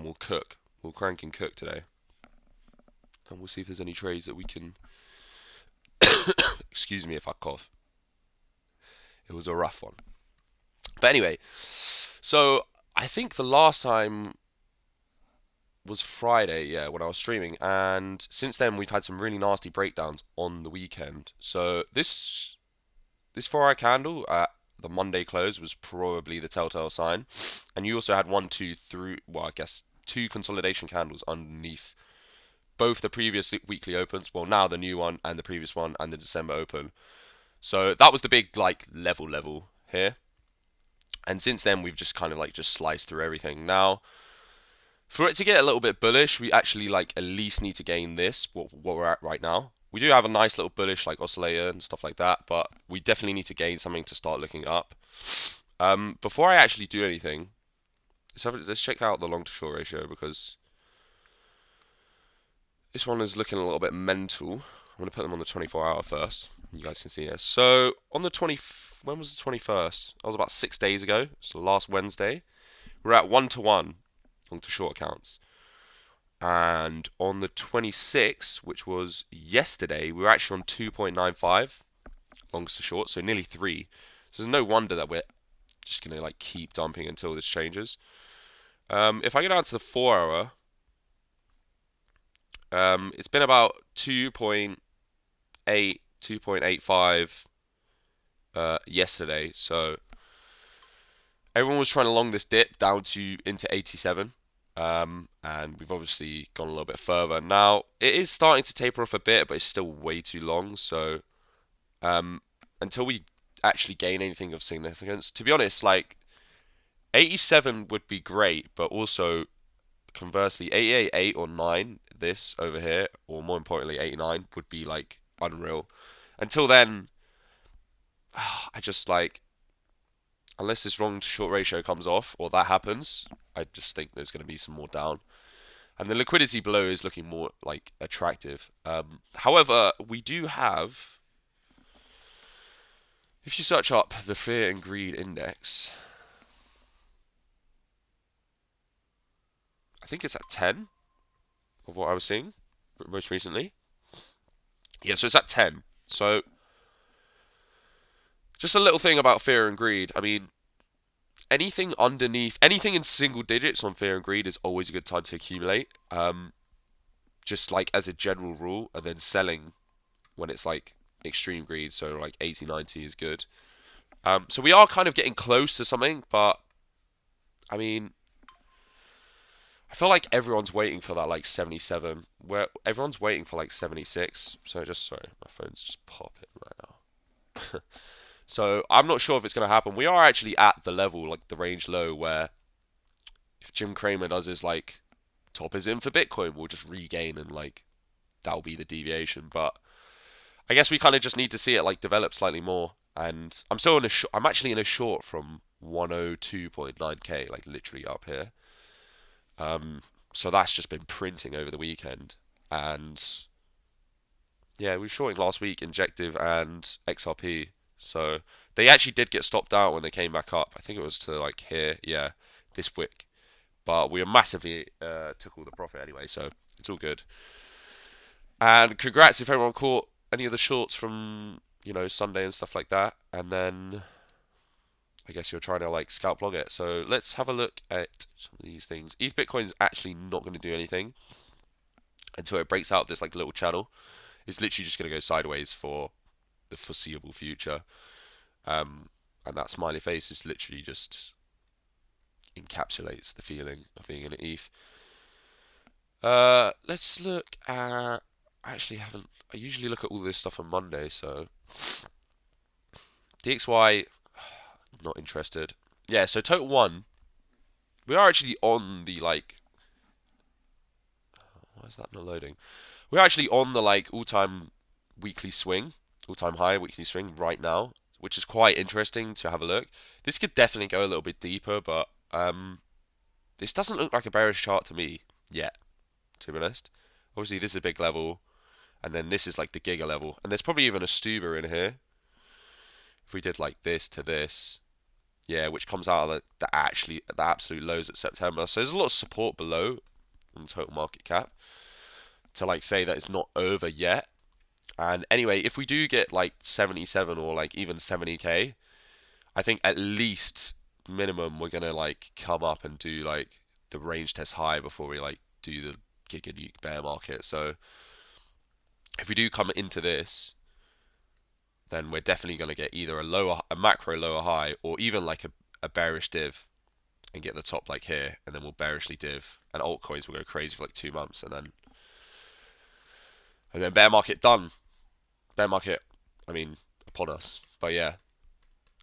we'll cook. We'll crank and cook today. And we'll see if there's any trades that we can... Excuse me if I cough. It was a rough one. But anyway, so I think the last time was Friday, yeah, when I was streaming, and since then we've had some really nasty breakdowns on the weekend. So this 4-hour candle at the Monday close was probably the telltale sign, and you also had one, two, three, well, I guess two consolidation candles underneath both the previous weekly opens, well now the new one and the previous one and the December open. So that was the big like level here. And since then we've just kind of like just sliced through everything. Now, for it to get a little bit bullish, we actually like at least need to gain this, what we're at right now. We do have a nice little bullish like oscillator and stuff like that, but we definitely need to gain something to start looking up. Before I actually do anything, let's check out the long to short ratio, because this one is looking a little bit mental. I'm going to put them on the 24-hour first. You guys can see this. So on the when was the 21st? That was about 6 days ago. So last Wednesday, we're at 1-to-1 long to short accounts. And on the 26th, which was yesterday, we were actually on 2.95 longs to short, so nearly 3. So there's no wonder that we're just going to like keep dumping until this changes. If I go down to the 4-hour, it's been about 2.8, 2.85 yesterday. So everyone was trying to long this dip down to into 87. And we've obviously gone a little bit further. Now, it is starting to taper off a bit, but it's still way too long. So, until we actually gain anything of significance, to be honest, like, 87 would be great, but also, conversely, 88, 8 or 9, this over here, or more importantly, 89, would be, like, unreal. Until then, I just, like, unless this wrong to short ratio comes off, or that happens, I just think there's going to be some more down. And the liquidity below is looking more like attractive. However, we do have, if you search up the Fear and Greed Index, I think it's at 10 of what I was seeing most recently. Yeah, so it's at 10. So just a little thing about Fear and Greed. I mean, anything underneath, anything in single digits on Fear and Greed is always a good time to accumulate. Just like as a general rule, and then selling when it's like extreme greed, so like 80, 90 is good. So we are kind of getting close to something, but I mean, I feel like everyone's waiting for that like 77, where everyone's waiting for like 76. So just, sorry, my phone's just popping right now. So I'm not sure if it's going to happen. We are actually at the level, like the range low, where if Jim Cramer does his like top is in for Bitcoin, we'll just regain and like that'll be the deviation. But I guess we kind of just need to see it like develop slightly more. And I'm still in a I'm actually in a short from 102.9k, like literally up here. So that's just been printing over the weekend. And yeah, we were shorting last week, Injective and XRP. So they actually did get stopped out when they came back up. I think it was to like here, yeah, this wick. But we massively took all the profit anyway, so it's all good. And congrats if everyone caught any of the shorts from, you know, Sunday and stuff like that. And then I guess you're trying to like scalp log it. So let's have a look at some of these things. ETH Bitcoin's actually not going to do anything until it breaks out this like little channel. It's literally just going to go sideways for the foreseeable future. And that smiley face is literally just encapsulates the feeling of being in an ETH. Let's look at. I actually haven't. I usually look at all this stuff on Monday, so DXY, not interested. Yeah, so total one. We are actually on the like. Why is that not loading? We're actually on the like all-time weekly swing, all-time high weekly swing right now, which is quite interesting to have a look. This could definitely go a little bit deeper, but this doesn't look like a bearish chart to me yet, to be honest. Obviously, this is a big level, and then this is like the giga level, and there's probably even a Stuber in here. If we did like this to this, Yeah, which comes out of the absolute lows at September. So there's a lot of support below on total market cap to like say that it's not over yet. And anyway, if we do get like 77 or like even 70k, I think at least minimum we're gonna like come up and do like the range test high before we like do the Giga Nuke bear market. So if we do come into this, then we're definitely gonna get either a macro lower high, or even like a bearish div and get the top like here, and then we'll bearishly div, and altcoins will go crazy for like 2 months, and then bear market done. Bear market, I mean, upon us. But yeah,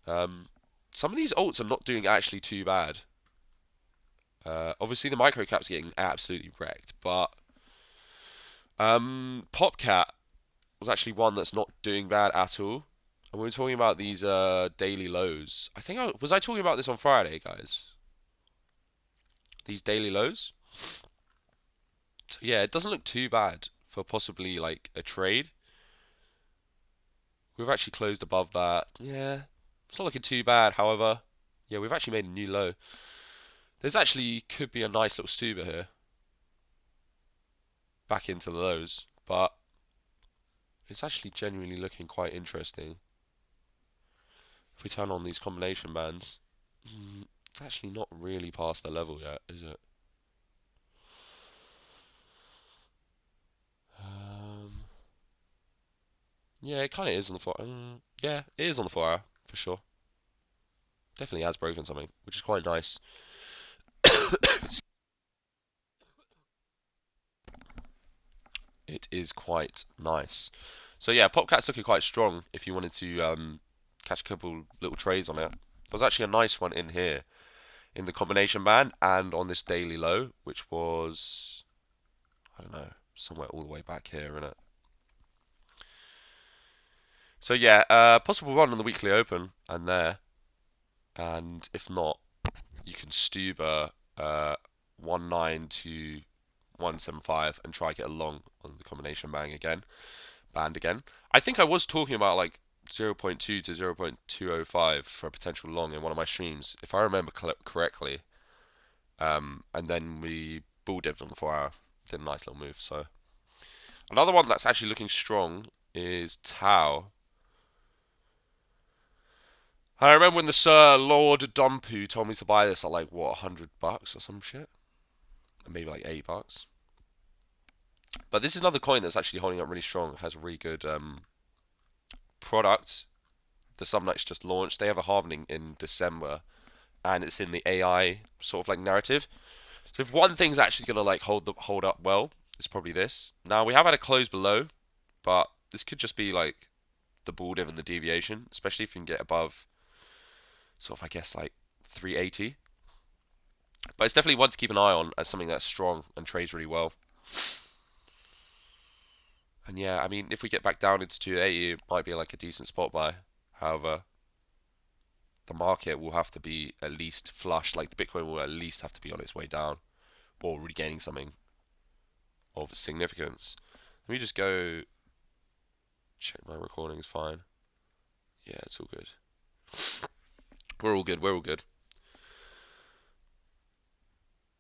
some of these alts are not doing actually too bad. Obviously, the microcap's getting absolutely wrecked, but Popcat was actually one that's not doing bad at all. And we were talking about these daily lows. I think I talking about this on Friday, guys. These daily lows. So yeah, it doesn't look too bad for possibly like a trade. We've actually closed above that. Yeah, it's not looking too bad. However, yeah, we've actually made a new low. There's actually could be a nice little stuber here back into the lows, but it's actually genuinely looking quite interesting. If we turn on these combination bands, it's actually not really past the level yet, is it? Um, yeah, it kind of is on the 4. Yeah, it is on the 4 hour for sure. Definitely has broken something, which is quite nice. It is quite nice. So yeah, Popcat's looking quite strong. If you wanted to catch a couple little trades on it, there was actually a nice one in here in the combination band and on this daily low, which was I don't know somewhere all the way back here in it. So yeah, possible run on the weekly open and there, and if not, you can Stuber 19 to 175 and try get a long on the combination band again. I think I was talking about like zero point 0.2 to 0.205 for a potential long in one of my streams, if I remember correctly. And then we bull dived on the 4 hour, did a nice little move. So another one that's actually looking strong is Tau. I remember when the Sir Lord Dumpu told me to buy this at like what $100 or some shit, maybe like $80. But this is another coin that's actually holding up really strong. It has a really good product. The Subnight's just launched. They have a halvening in December, and it's in the AI sort of like narrative. So if one thing's actually gonna like hold up well, it's probably this. Now we have had a close below, but this could just be like the bull div and the deviation, especially if you can get above sort of I guess like 380. But it's definitely one to keep an eye on as something that's strong and trades really well. And yeah, I mean, if we get back down into 280, it might be like a decent spot buy. However, the market will have to be at least flush, like the Bitcoin will at least have to be on its way down or regaining something of significance. Let me just go check my recordings fine. Yeah, it's all good. We're all good. We're all good.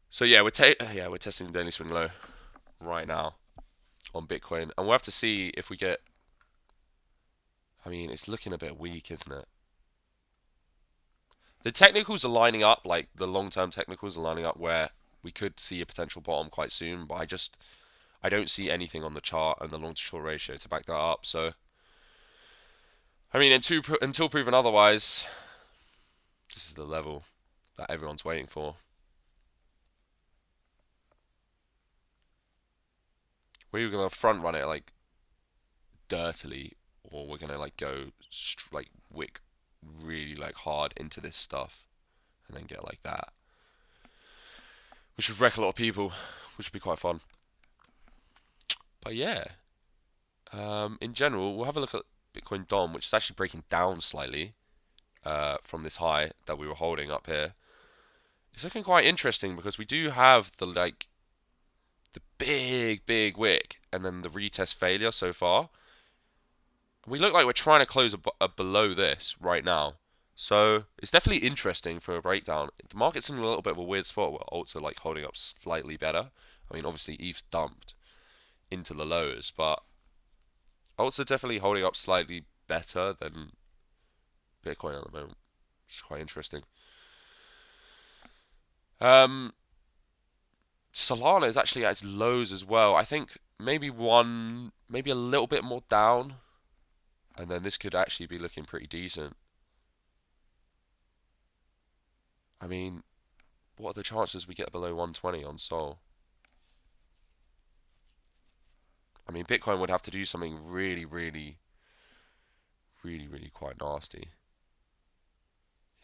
So yeah, we're testing the daily swing low right now on Bitcoin, and we'll have to see if we get. I mean, it's looking a bit weak, isn't it? The technicals are lining up, like the long-term technicals are lining up where we could see a potential bottom quite soon, but I don't see anything on the chart and the long to short ratio to back that up. So I mean, until proven otherwise, this is the level that everyone's waiting for. We're gonna front run it like dirtily, or we're gonna like go like wick really like hard into this stuff and then get like that, which would wreck a lot of people, which would be quite fun. But yeah, in general, we'll have a look at Bitcoin DOM, which is actually breaking down slightly from this high that we were holding up here. It's looking quite interesting because we do have the big wick and then the retest failure so far. We look like we're trying to close below this right now. So it's definitely interesting for a breakdown. The market's in a little bit of a weird spot where alts are like holding up slightly better. I mean, obviously ETH's dumped into the lows, but alts are definitely holding up slightly better than Bitcoin at the moment, which is quite interesting. Um, Solana is actually at its lows as well. I think maybe a little bit more down, and then this could actually be looking pretty decent. I mean, what are the chances we get below 120 on Sol? I mean, Bitcoin would have to do something really, really, really, really quite nasty.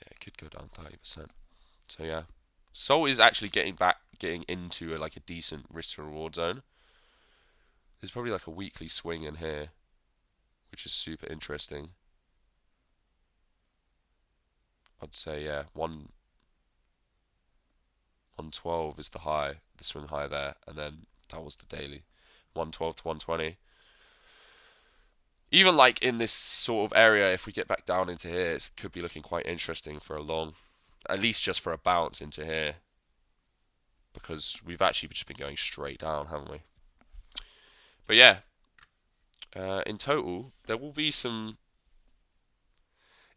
Yeah, it could go down 30%. So yeah, Sol is actually getting into like a decent risk to reward zone. There's probably like a weekly swing in here, which is super interesting. I'd say yeah, 112 is the high, the swing high there, and then that was the daily, 112 to 120. Even like in this sort of area, if we get back down into here, it could be looking quite interesting for a long, at least just for a bounce into here, because we've actually just been going straight down, haven't we? But yeah, in total, there will be some.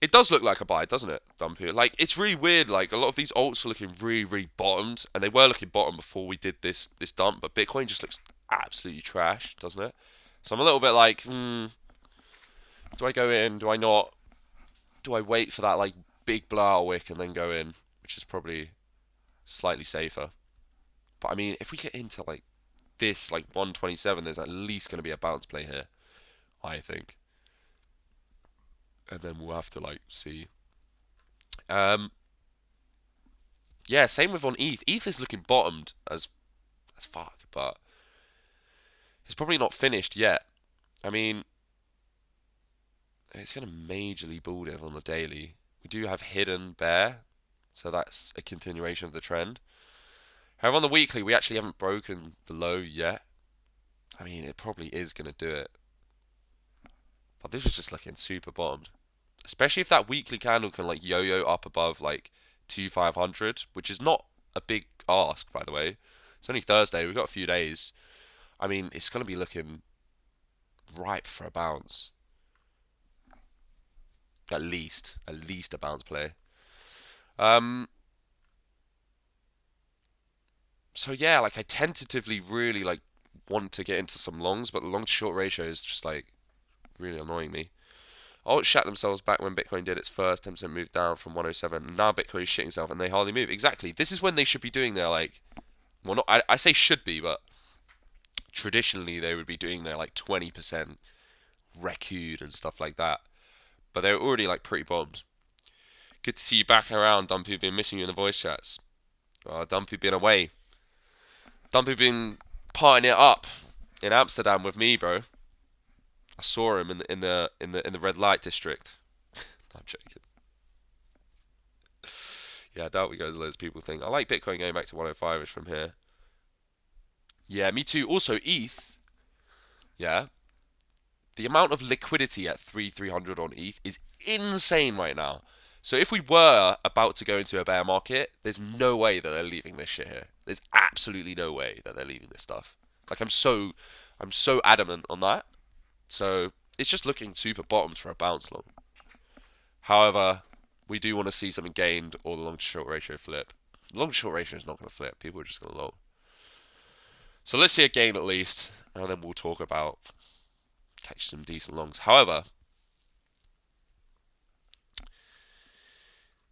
It does look like a buy, doesn't it, Dumpy? Like it's really weird. Like a lot of these alts are looking really, really bottomed, and they were looking bottom before we did this dump. But Bitcoin just looks absolutely trash, doesn't it? So I'm a little bit like, do I go in? Do I not? Do I wait for that like big blowout wick and then go in, which is probably slightly safer. But I mean, if we get into like this, like 127, there's at least going to be a bounce play here, I think, and then we'll have to like see. Um, yeah, same with on ETH. ETH is looking bottomed as fuck, but it's probably not finished yet. I mean, it's going to majorly bull div on the daily. We do have hidden bear, so that's a continuation of the trend. However, on the weekly, we actually haven't broken the low yet. I mean, it probably is going to do it. But this is just looking super bottomed. Especially if that weekly candle can like yo-yo up above like 2,500, which is not a big ask, by the way. It's only Thursday. We've got a few days. I mean, it's going to be looking ripe for a bounce. At least a bounce play. Um, so yeah, like I tentatively really like want to get into some longs, but the long to short ratio is just like really annoying me. Alt shat themselves back when Bitcoin did its first 10% move down from 107. And now Bitcoin is shitting itself and they hardly move. Exactly. This is when they should be doing their like, well, not I say should be, but traditionally they would be doing their like 20% recued and stuff like that. But they're already like pretty bombed. Good to see you back around, Dumpy. Been missing you in the voice chats. Oh, Dumpy been away. Dumpy been partying it up in Amsterdam with me, bro. I saw him in the red light district. No, I'm joking. Yeah, I doubt we go as low as people think. I like Bitcoin going back to 105ish from here. Yeah, me too. Also, ETH. Yeah, the amount of liquidity at 300 on ETH is insane right now. So if we were about to go into a bear market, there's no way that they're leaving this shit here. There's absolutely no way that they're leaving this stuff. Like I'm so adamant on that. So it's just looking super bottoms for a bounce long. However, we do want to see something gained or the long to short ratio flip. The long to short ratio is not going to flip. People are just going to long. So let's see a gain at least, and then we'll talk about catch some decent longs. However,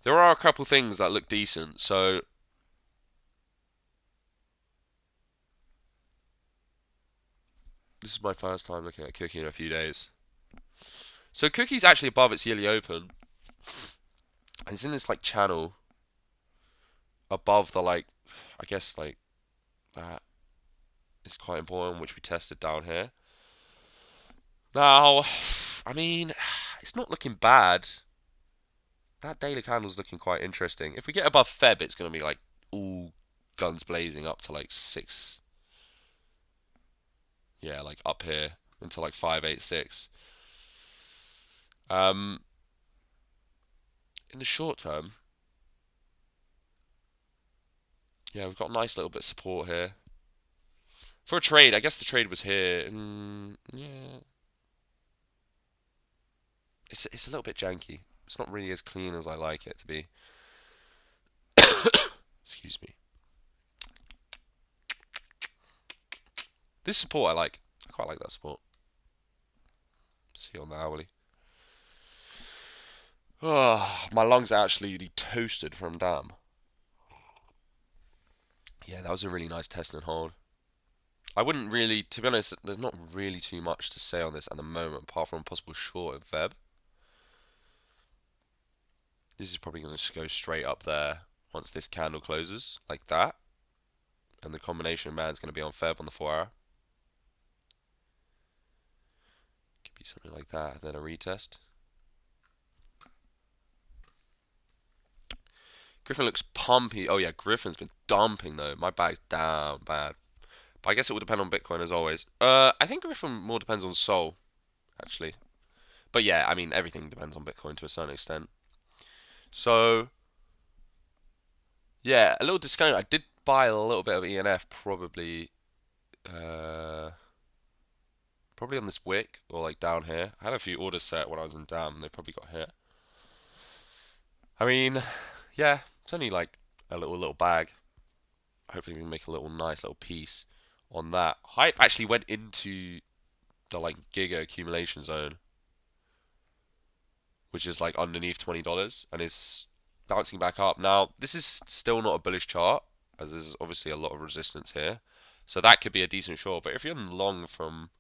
there are a couple things that look decent. So this is my first time looking at Cookie in a few days. So Cookie's actually above its yearly open, and it's in this like channel above the like, I guess like that is quite important, which we tested down here. Now, I mean, it's not looking bad. That daily candle's looking quite interesting. If we get above Feb, it's going to be like all guns blazing up to like 6. Yeah, like up here into like 586. Um, in the short term, yeah, we've got a nice little bit of support here. For a trade, I guess the trade was here. Yeah, it's a little bit janky. It's not really as clean as I like it to be. Excuse me. This support I like. I quite like that support. See on the hourly. Oh, my lungs are actually toasted from damn. Yeah, that was a really nice test and hold. I wouldn't really, to be honest, there's not really too much to say on this at the moment, apart from a possible short in Feb. This is probably going to go straight up there once this candle closes, like that. And the combination man's going to be on Feb on the 4 hour. Could be something like that, then a retest. Griffin looks pumpy. Oh yeah, Griffin's been dumping though. My bag's down bad. But I guess it will depend on Bitcoin as always. I think Griffin more depends on Sol, actually. But yeah, I mean everything depends on Bitcoin to a certain extent. So yeah, a little disclaimer. I did buy a little bit of ENF uh, probably on this wick or like down here. I had a few orders set when I was in DAM and they probably got hit. I mean, yeah, it's only like a little bag. Hopefully we can make a little nice little piece on that. Hype actually went into the like giga accumulation zone, which is like underneath $20 and is bouncing back up. Now, this is still not a bullish chart, as there's obviously a lot of resistance here. So that could be a decent short. But if you're in long from,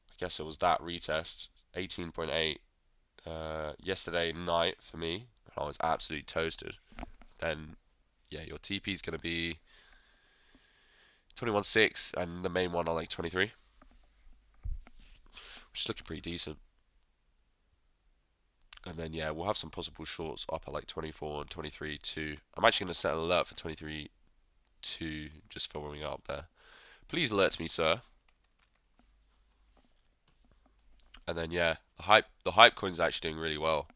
I guess it was that retest, 18.8 yesterday night for me, and I was absolutely toasted, then yeah, your TP is going to be 21.6 and the main one on like 23, which is looking pretty decent. And then yeah, we'll have some possible shorts up at like 24 and 23 too. I'm actually going to set an alert for 23 2 just following up there. Please alert me, sir. And then yeah, the hype coin's actually doing really well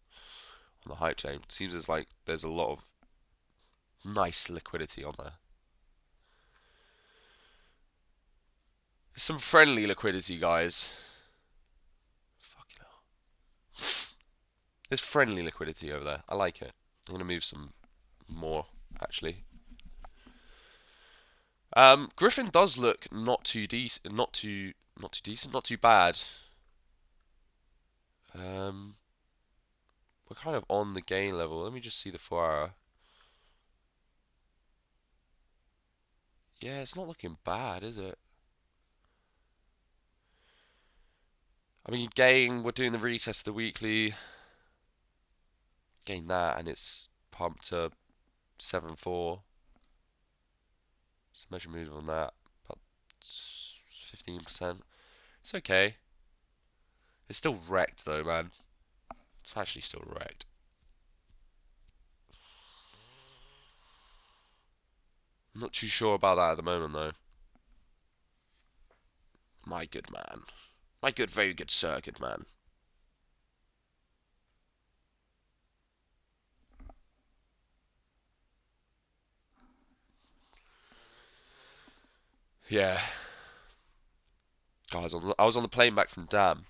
on the hype chain. It seems as like there's a lot of nice liquidity on there. Some friendly liquidity, guys. Fucking hell. There's friendly liquidity over there. I like it. I'm gonna move some more actually. Griffin does look not too decent, not too bad. We're kind of on the gain level. Let me just see the 4 hour. Yeah, it's not looking bad, is it? I mean, gain, we're doing the retest of the weekly. Gain that, and it's pumped to 7.4. Just measure move on that. About 15%. It's okay. It's still wrecked, though, man. It's actually still wrecked. I'm not too sure about that at the moment, though. My good man. My good, very good sir, good man. Yeah. Guys, I was on the plane back from Dam.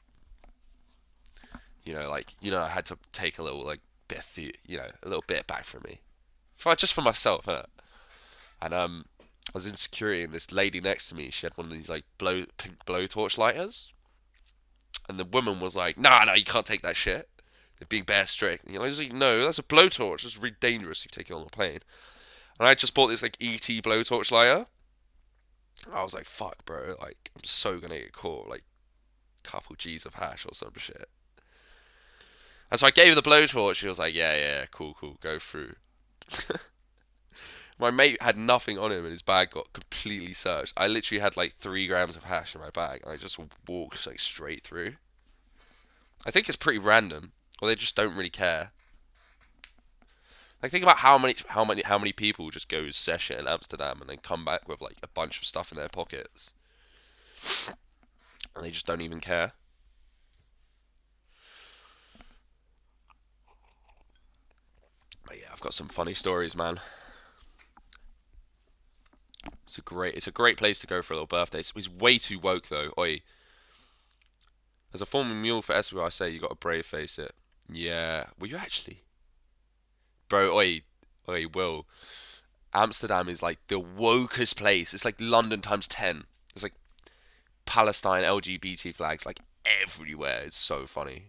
I had to take a little, like, bit of food, a little bit back from me. Just for myself, innit? And, I was in security, and this lady next to me, she had one of these, like, pink blowtorch lighters. And the woman was like, nah, no, you can't take that shit. They're being bare strict. And I was like, no, that's a blowtorch. It's really dangerous if you take it on a plane. And I just bought this, like, ET blowtorch lighter. I was like, fuck, bro. Like, I'm so gonna get caught. Like, couple G's of hash or some shit. And so I gave her the blowtorch. She was like, yeah, yeah, cool, cool, go through. My mate had nothing on him and his bag got completely searched. I literally had like 3 grams of hash in my bag and I just walked like straight through. I think it's pretty random, or they just don't really care. Like think about how many people just go session in Amsterdam and then come back with like a bunch of stuff in their pockets, and they just don't even care. But yeah, I've got some funny stories, man. It's a great place to go for a little birthday. It's way too woke though. Oi, as a former mule for Esper, I say you got to brave face it. Yeah, were you actually, bro? Oi, Will. Amsterdam is like the wokest place. It's like London times 10. There's like Palestine LGBT flags like everywhere. It's so funny.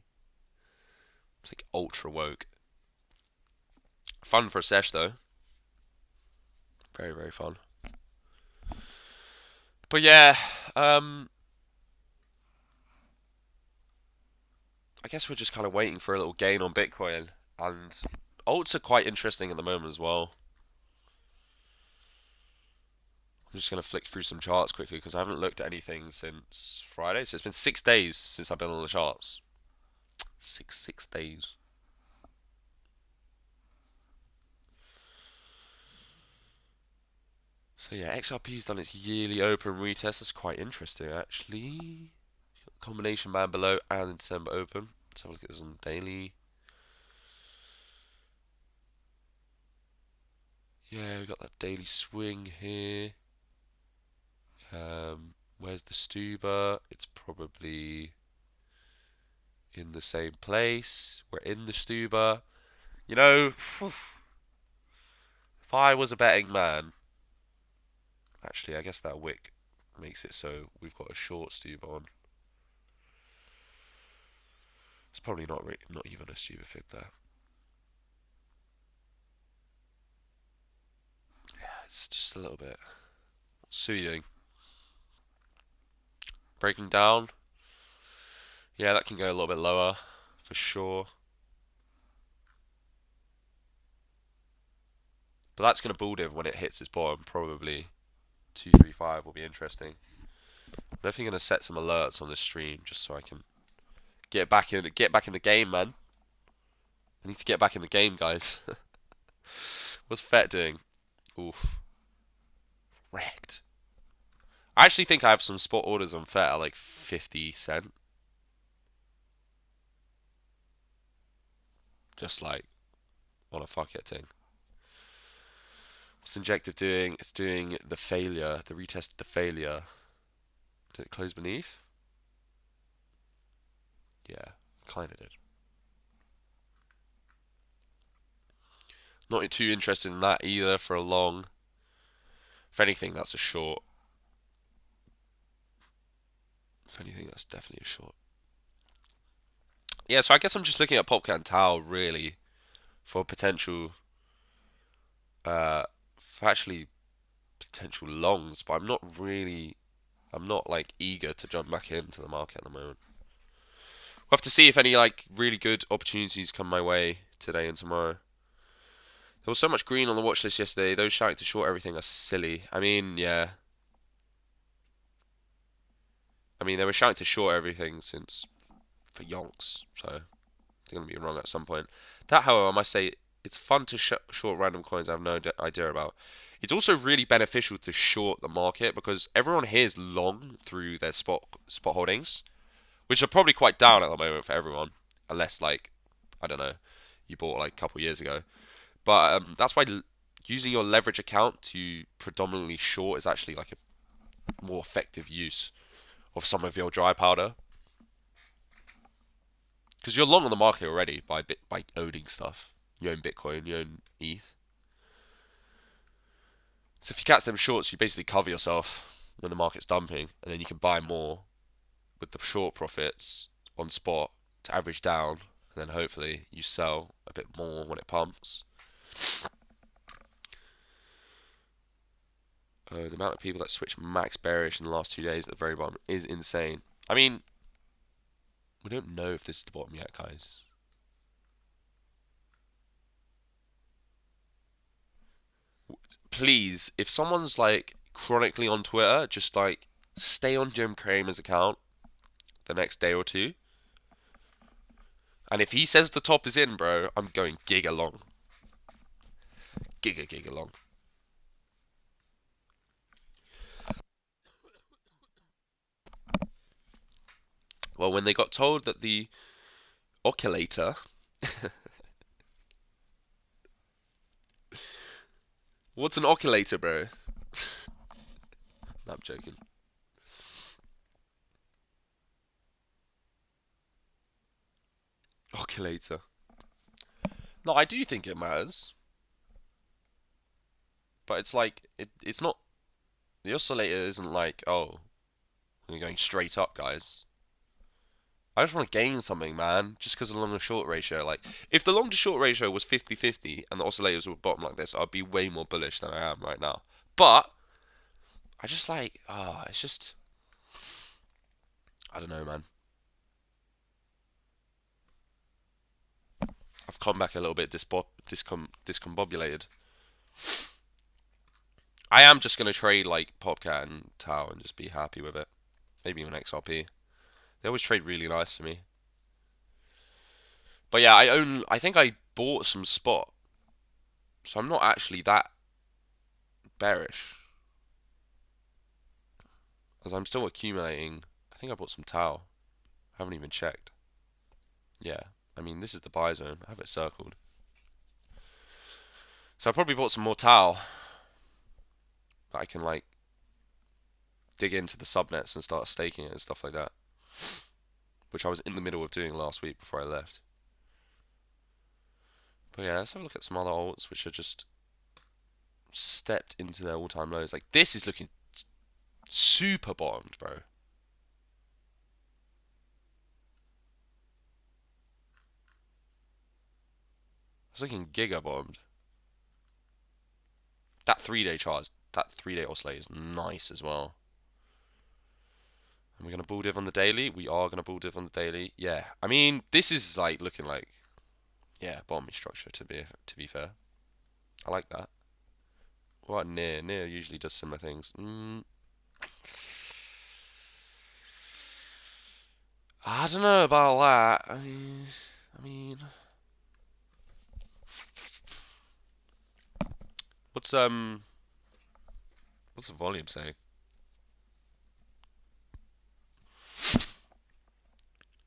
It's like ultra woke. Fun for a sesh though. Very very fun. But yeah, I guess we're just kind of waiting for a little gain on Bitcoin, and alts are quite interesting at the moment as well. I'm just gonna flick through some charts quickly because I haven't looked at anything since Friday. So it's been 6 days since I've been on the charts. Six days. So yeah, XRP's done its yearly open retest. That's quite interesting, actually. Got the combination band below and the December open. Let's have a look at this on the daily. Yeah, we've got that daily swing here. Where's the Stuber? It's probably in the same place. We're in the Stuber. You know, if I was a betting man, actually, I guess that wick makes it so we've got a short Stuber on. It's probably not even a Stuber fib there. Yeah, it's just a little bit. What's Sue doing? Breaking down. Yeah, that can go a little bit lower for sure. But that's going to bull div when it hits its bottom. Probably 235 will be interesting. I'm definitely going to set some alerts on this stream just so I can get back in the game, man. I need to get back in the game, guys. What's Fett doing? Oof, wrecked. I actually think I have some spot orders on Fett at like 50 cent. Just like on a fuck it thing. What's Injective doing? It's doing the failure. The retested the failure. Did it close beneath? Yeah, kinda did. Not too interested in that either for a long. If anything, that's a short. If anything, that's definitely a short. Yeah, so I guess I'm just looking at Popcat Tau really for potential, uh, for actually potential longs, but I'm not like eager to jump back into the market at the moment. We'll have to see if any like really good opportunities come my way today and tomorrow. There was so much green on the watch list yesterday. Those shouting to short everything are silly. I mean, yeah. I mean, they were shouting to short everything since for yonks, so they're going to be wrong at some point. That, however, I must say, it's fun to short random coins I have no idea about. It's also really beneficial to short the market because everyone here is long through their spot holdings, which are probably quite down at the moment for everyone, unless like I don't know, you bought like a couple years ago. But that's why using your leverage account to predominantly short is actually like a more effective use of some of your dry powder. Because you're long on the market already by owning stuff. You own Bitcoin, you own ETH. So if you catch them shorts, you basically cover yourself when the market's dumping, and then you can buy more with the short profits on spot to average down, and then hopefully you sell a bit more when it pumps. The amount of people that switch max bearish in the last 2 days at the very bottom is insane. I mean, we don't know if this is the bottom yet, guys. Please, if someone's like chronically on Twitter, just like stay on Jim Cramer's account the next day or two. And if he says the top is in, bro, I'm going giga long. Giga long. Well, when they got told that the oscillator What's an oscillator, bro? No, I'm joking. Oscillator. No, I do think it matters, but it's like it's not. The oscillator isn't like, oh, you're going straight up, guys. I just want to gain something, man, just because of the long to short ratio. Like, if the long to short ratio was 50-50 and the oscillators were bottom like this, I'd be way more bullish than I am right now. But I just like, it's just, I don't know, man. I've come back a little bit discombobulated. I am just gonna trade like Popcat and Tau and just be happy with it. Maybe even XRP. They always trade really nice for me. But yeah, I think I bought some spot, so I'm not actually that bearish, as I'm still accumulating. I think I bought some Tau. I haven't even checked. Yeah, I mean this is the buy zone. I have it circled. So I probably bought some more Tau that I can like dig into the subnets and start staking it and stuff like that, which I was in the middle of doing last week before I left. But yeah, let's have a look at some other alts which are just stepped into their all-time lows. Like this is looking super bottomed, bro. It's looking giga bottomed. That 3-day chart, that 3-day oscillator is nice as well. And we're gonna bull div on the daily. We are gonna bull div on the daily. Yeah, I mean this is like looking like, yeah, bottoming structure to be fair. I like that. What near? Near usually does similar things. I don't know about that. I mean, what's what's the volume saying?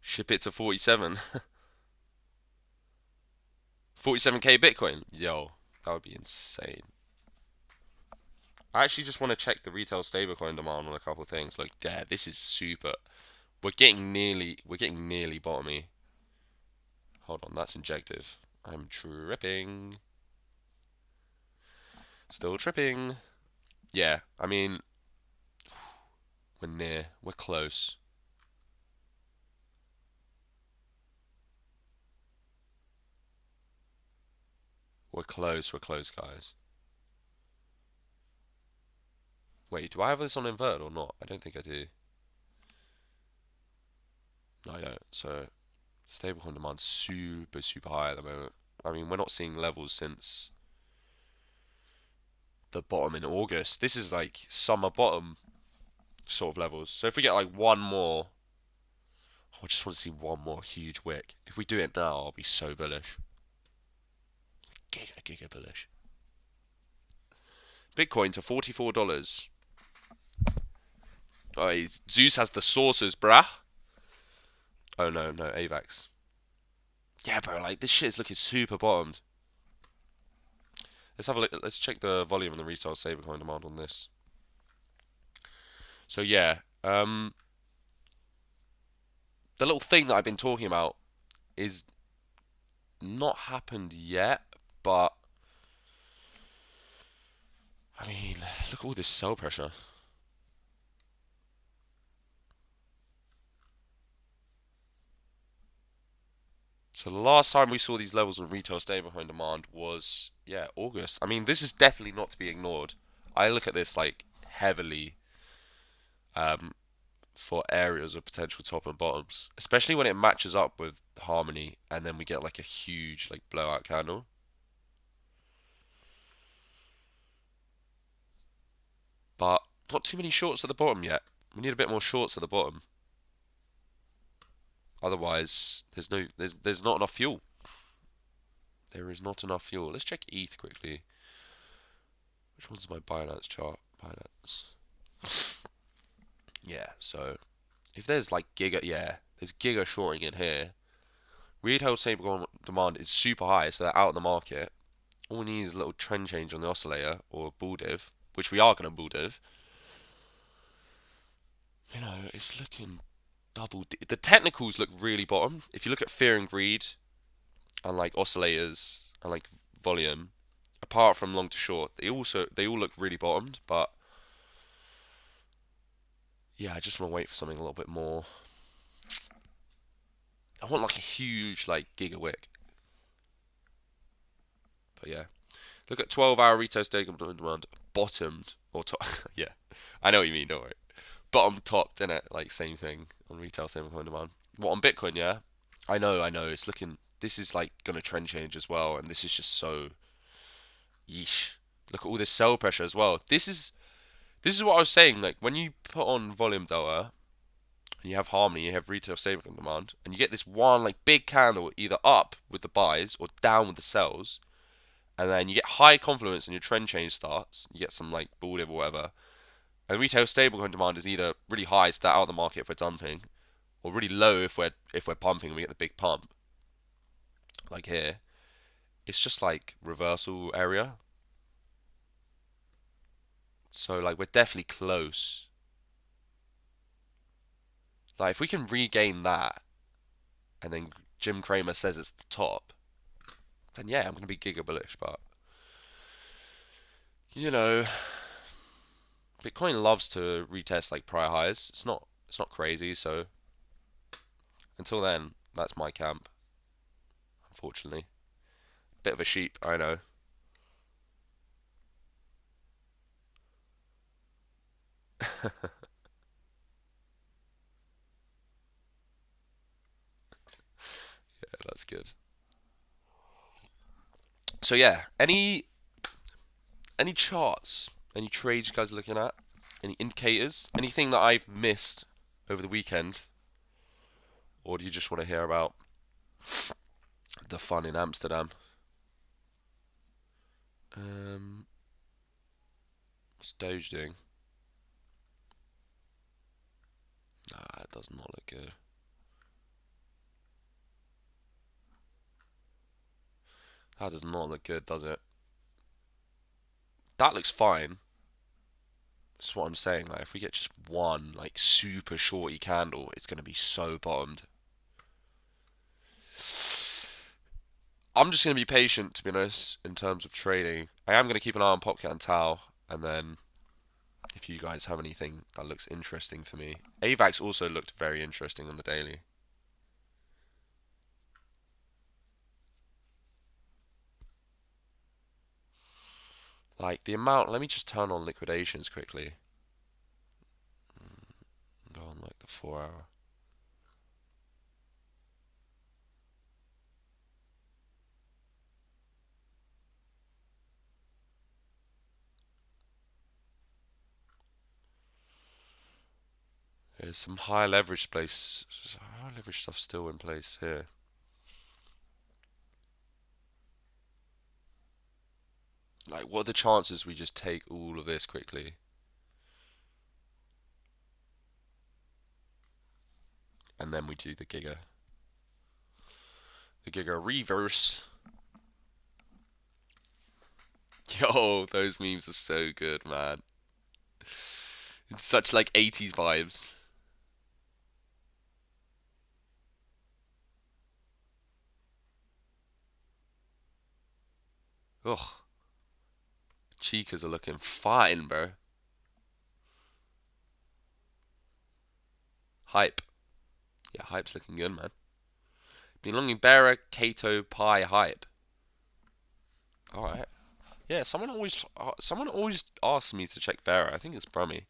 Ship it to 47. 47k Bitcoin. Yo, that would be insane. I actually just want to check the retail stablecoin demand on a couple of things. Like, yeah, this is super. We're getting nearly bottomy. Hold on, that's injective. I'm tripping. Still tripping. Yeah, I mean, we're near. We're close. We're close. We're close, guys. Wait, do I have this on invert or not? I don't think I do. No, I don't. So, stablecoin demand's super, super high at the moment. I mean, we're not seeing levels since the bottom in August. This is like summer bottom sort of levels. So if we get like one more, I just want to see one more huge wick. If we do it now, I'll be so bullish. Giga, giga bullish. Bitcoin to $44. Oh, Zeus has the sources, bruh. Oh no, no, AVAX. Yeah, bro, like this shit is looking super bottomed. Let's have a look. Let's check the volume and the retail stablecoin demand on this. So yeah, the little thing that I've been talking about is not happened yet, but I mean, look at all this sell pressure. So the last time we saw these levels of retail stablecoin demand was, yeah, August. I mean, this is definitely not to be ignored. I look at this like heavily um, for areas of potential top and bottoms, especially when it matches up with Harmony, and then we get like a huge like blowout candle. But not too many shorts at the bottom yet. We need a bit more shorts at the bottom. Otherwise, there's not enough fuel. There is not enough fuel. Let's check ETH quickly. Which one's my Binance chart? Binance. Yeah, so if there's like there's giga shorting in here. Retail stable demand is super high, so they're out of the market. All we need is a little trend change on the oscillator or bull div, which we are going to bull div. You know, it's looking the technicals look really bottom. If you look at Fear and Greed and like oscillators and like volume, apart from long to short, they all look really bottomed. But yeah, I just want to wait for something a little bit more. I want like a huge like giga wick. But yeah, look at 12-hour retail stable demand bottomed or top. Yeah, I know what you mean. Don't worry. Bottom topped in it, like same thing on retail stablecoin demand. What on Bitcoin? Yeah, I know. It's looking. This is like gonna trend change as well, and this is just so yeesh. Look at all this sell pressure as well. This is what I was saying. Like when you put on volume delta and you have harmony, you have retail stablecoin demand, and you get this one like big candle either up with the buys or down with the sells, and then you get high confluence and your trend change starts. You get some like bull dip or whatever. And retail stablecoin demand is either really high, so that out of the market if we're dumping, or really low if we're pumping and we get the big pump. Like here, it's just like reversal area. So like we're definitely close. Like if we can regain that, and then Jim Cramer says it's the top, then yeah, I'm gonna be giga bullish. But you know, Bitcoin loves to retest like prior highs. It's not crazy. So until then, that's my camp. Unfortunately, bit of a sheep, I know. Yeah, that's good. So yeah, any charts, any trades you guys are looking at, any indicators, anything that I've missed over the weekend, or do you just want to hear about the fun in Amsterdam? Um, what's Doge doing? Nah, it does not look good. That does not look good, does it? That looks fine. That's what I'm saying. Like, if we get just one like super shorty candle, it's gonna be so bottomed. I'm just gonna be patient, to be honest, in terms of trading. I am gonna keep an eye on Popcat and Tau, and then if you guys have anything that looks interesting for me. AVAX also looked very interesting on the daily. Like the amount, let me just turn on liquidations quickly. Go on like the 4 hour. There's some high leverage place, high leverage stuff still in place here. Like, what are the chances we just take all of this quickly and then we do the Giga reverse? Yo, those memes are so good, man. It's such like 80s vibes. Ugh, Chicas are looking fine, bro. Hype. Yeah, hype's looking good, man. Belonging bearer, Kato, Pi, hype. Alright. Yeah, someone always asks me to check bearer. I think it's Brummy.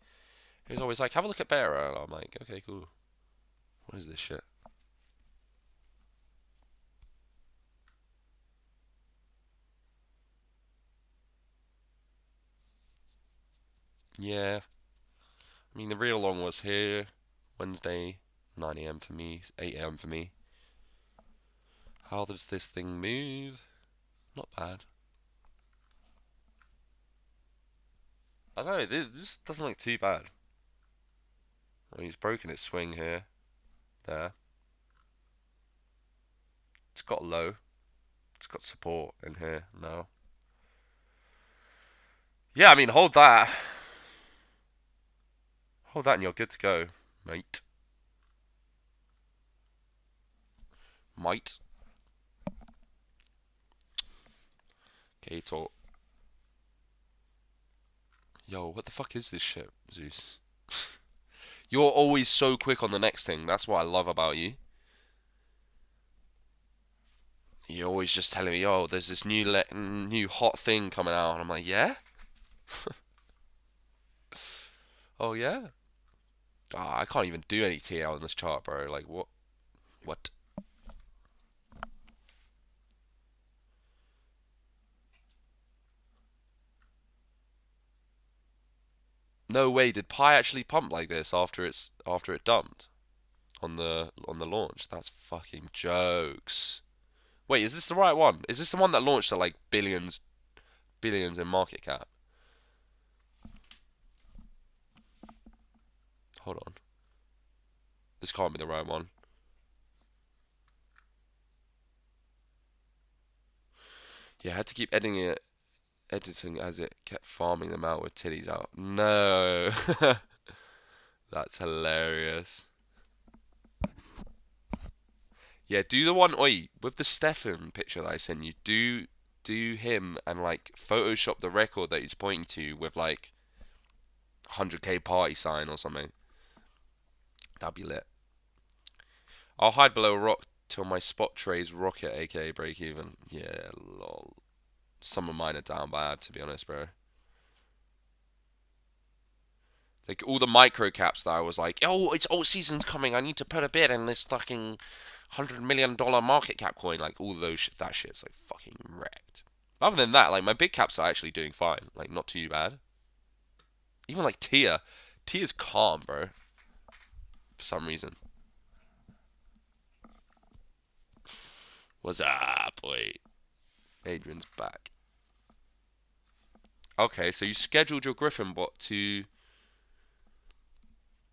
He's always like, have a look at bearer. And I'm like, okay, cool. What is this shit? Yeah. I mean, the real long was here. Wednesday, 9 a.m. for me, 8 a.m. for me. How does this thing move? Not bad. I don't know, this doesn't look too bad. I mean, he's broken its swing here, there. It's got low. It's got support in here now. Yeah, I mean, hold that. Hold that and you're good to go, mate. Might. Okay, talk. Yo, what the fuck is this shit, Zeus? You're always so quick on the next thing. That's what I love about you. You're always just telling me, "Yo, there's this new hot thing coming out," and I'm like, "Yeah, oh yeah." Ah, I can't even do any TL on this chart, bro. Like, what? What? No way. Did Pi actually pump like this after it dumped on the launch? That's fucking jokes. Wait, is this the right one? Is this the one that launched at like billions in market cap? Hold on. This can't be the right one. Yeah, I had to keep editing as it kept farming them out with titties out. No. That's hilarious. Yeah, do the one oi with the Stefan picture that I sent you. Do him and like Photoshop the record that he's pointing to with like 100k party sign or something. That'd be lit. I'll hide below a rock till my spot trays rocket, aka break even. Yeah, lol. Some of mine are down bad, to be honest, bro. Like all the micro caps that I was like, oh, it's alt season's coming. I need to put a bid in this fucking $100 million market cap coin. Like all those that shit's like fucking wrecked. Other than that, like my big caps are actually doing fine. Like not too bad. Even like Tia's calm, bro. For some reason. What's up, wait? Adrian's back. Okay, so you scheduled your Griffin bot to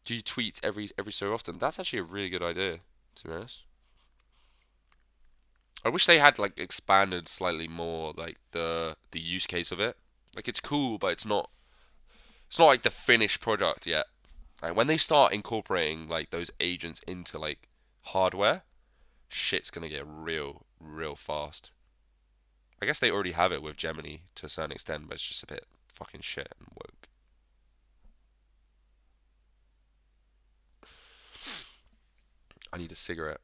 do you tweet every so often? That's actually a really good idea, to be honest. I wish they had like expanded slightly more like the use case of it. Like it's cool, but it's not like the finished product yet. Like when they start incorporating like those agents into like hardware, shit's gonna get real fast. I guess they already have it with Gemini to a certain extent, but it's just a bit fucking shit and woke. I need a cigarette.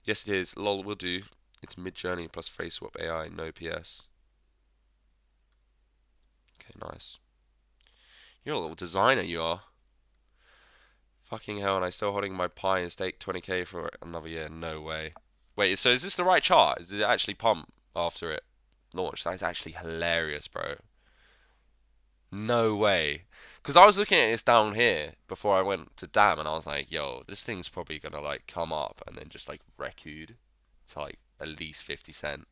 Yes, it is. Lol, will do. It's mid-journey plus face swap AI, no PS. Okay, nice. You're a little designer, you are. Fucking hell, and I still holding my pie and stake 20k for another year. No way. Wait, so is this the right chart? Did it actually pump after it launched? That's actually hilarious, bro. No way. Because I was looking at this down here before I went to Dam, and I was like, yo, this thing's probably gonna like come up and then just like record to like at least 50 cent.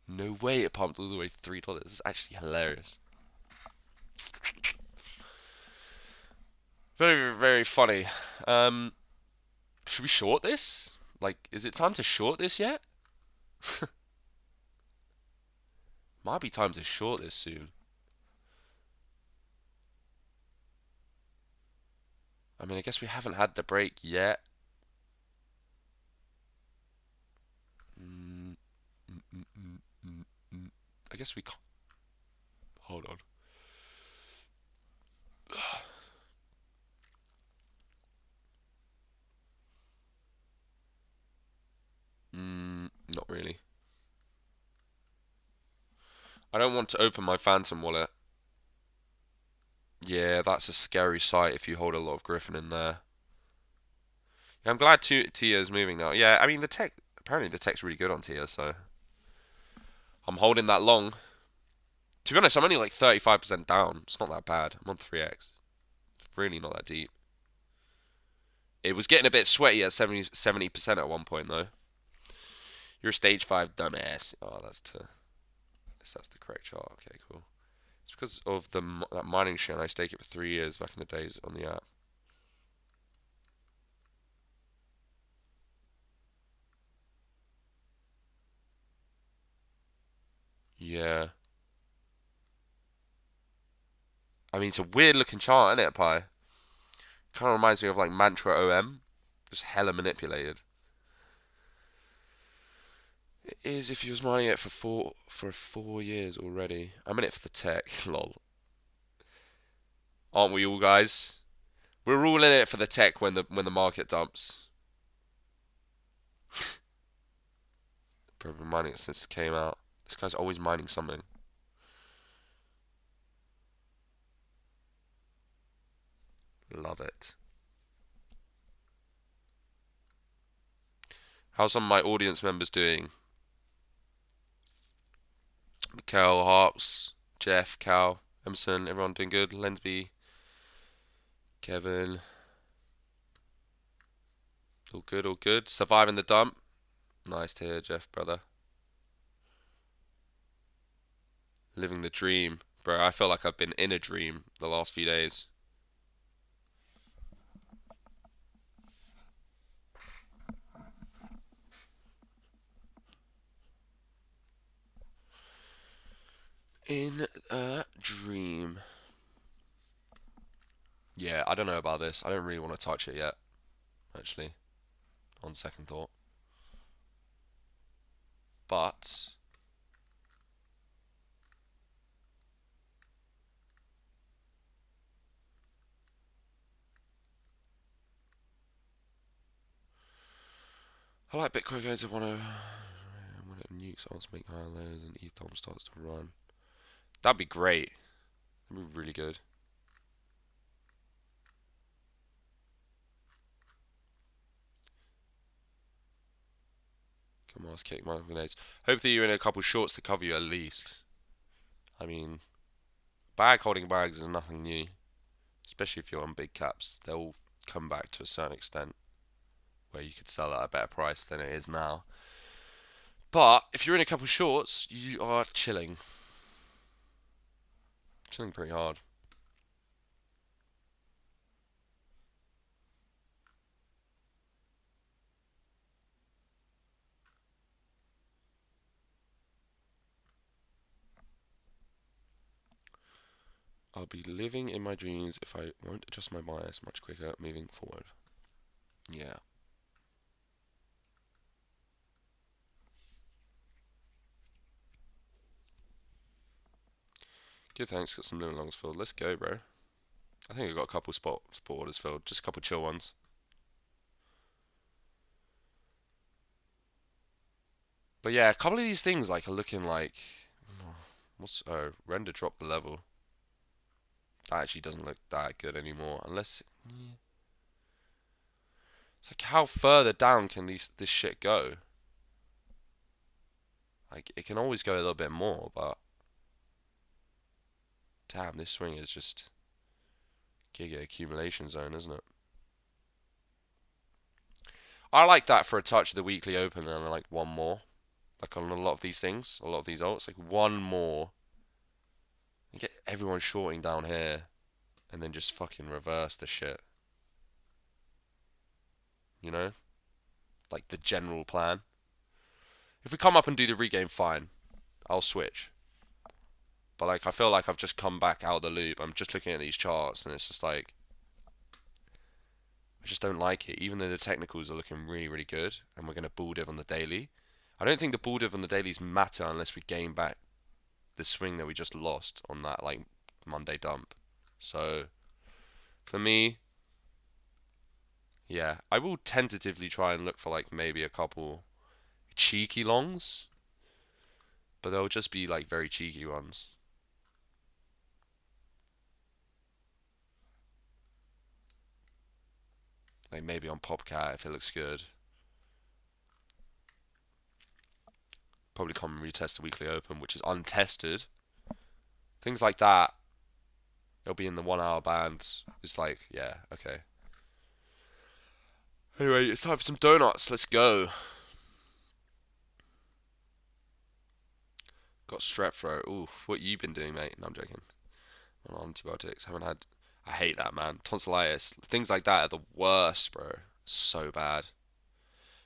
No way it pumped all the way to $3. This is actually hilarious. Very funny. Um, should we short this? Like, is it time to short this yet? Might be time to short this soon. I mean, I guess we haven't had the break yet. Mm, mm, mm, mm, mm, mm. I guess we can't. Hold on. Not really. I don't want to open my Phantom wallet. Yeah, that's a scary sight if you hold a lot of Griffin in there. Yeah, I'm glad Tia is moving now. Yeah, I mean the tech. Apparently the tech's really good on Tia, so I'm holding that long. To be honest, I'm only like 35% down. It's not that bad. I'm on 3x. It's really not that deep. It was getting a bit sweaty at 70% at one point though. You're a stage 5 dumbass. Oh, that's the correct chart. Okay, cool. It's because of that mining shit. I stake it for 3 years back in the days on the app. Yeah. I mean, it's a weird looking chart, isn't it, Pi? Kind of reminds me of like Mantra OM. Just hella manipulated. It is if you was mining it for 4 years already. I'm in it for the tech, lol. Aren't we all, guys? We're all in it for the tech when the market dumps. Bro, I've been mining it since it came out. This guy's always mining something. Love it. How's some of my audience members doing? Cal, Harps, Jeff, Cal, Emerson, everyone doing good? Lensby, Kevin, all good, all good. Surviving the dump. Nice to hear, Jeff, brother. Living the dream. Bro, I feel like I've been in a dream the last few days. In a dream. Yeah, I don't know about this. I don't really want to touch it yet, actually, on second thought. But I like Bitcoin going to one of when it nukes starts to make higher lows and ETH starts to run. That'd be great. That'd be really good. Come on, let's kick my grenades. Hopefully you're in a couple shorts to cover you at least. I mean, bag holding bags is nothing new, especially if you're on big caps. They'll come back to a certain extent where you could sell at a better price than it is now. But if you're in a couple shorts, you are chilling. Chilling pretty hard. I'll be living in my dreams if I won't adjust my bias much quicker moving forward. Yeah. Good thanks, got some limit longs filled. Let's go, bro. I think I got a couple spot orders filled. Just a couple chill ones. But yeah, a couple of these things like are looking like render dropped the level. That actually doesn't look that good anymore unless it's like how further down can this shit go? Like it can always go a little bit more, but damn, this swing is just giga accumulation zone, isn't it? I like that for a touch of the weekly open and like one more. Like on a lot of these things, a lot of these alts, like one more. You get everyone shorting down here and then just fucking reverse the shit. You know? Like the general plan. If we come up and do the regame, fine. I'll switch. But like I feel like I've just come back out of the loop. I'm just looking at these charts and it's just like I just don't like it. Even though the technicals are looking really, really good and we're gonna bull div on the daily. I don't think the bull div on the dailies matter unless we gain back the swing that we just lost on that like Monday dump. So for me, yeah, I will tentatively try and look for like maybe a couple cheeky longs, but they'll just be like very cheeky ones. Like maybe on Popcat if it looks good. Probably come and retest the weekly open, which is untested. Things like that, it'll be in the 1 hour bands. It's like, yeah, okay. Anyway, it's time for some donuts. Let's go. Got strep throat. Ooh, what you been doing, mate? No, I'm joking. On antibiotics. Haven't had. I hate that, man. Tonsillitis. Things like that are the worst, bro. So bad.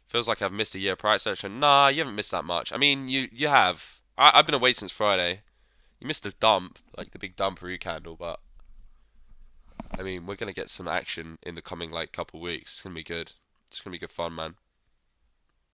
Feels like I've missed a year prior session. Nah, you haven't missed that much. I mean, you have. I've been away since Friday. You missed the dump, like the big dumperoo candle, but I mean, we're gonna get some action in the coming like couple weeks. It's gonna be good. It's gonna be good fun, man.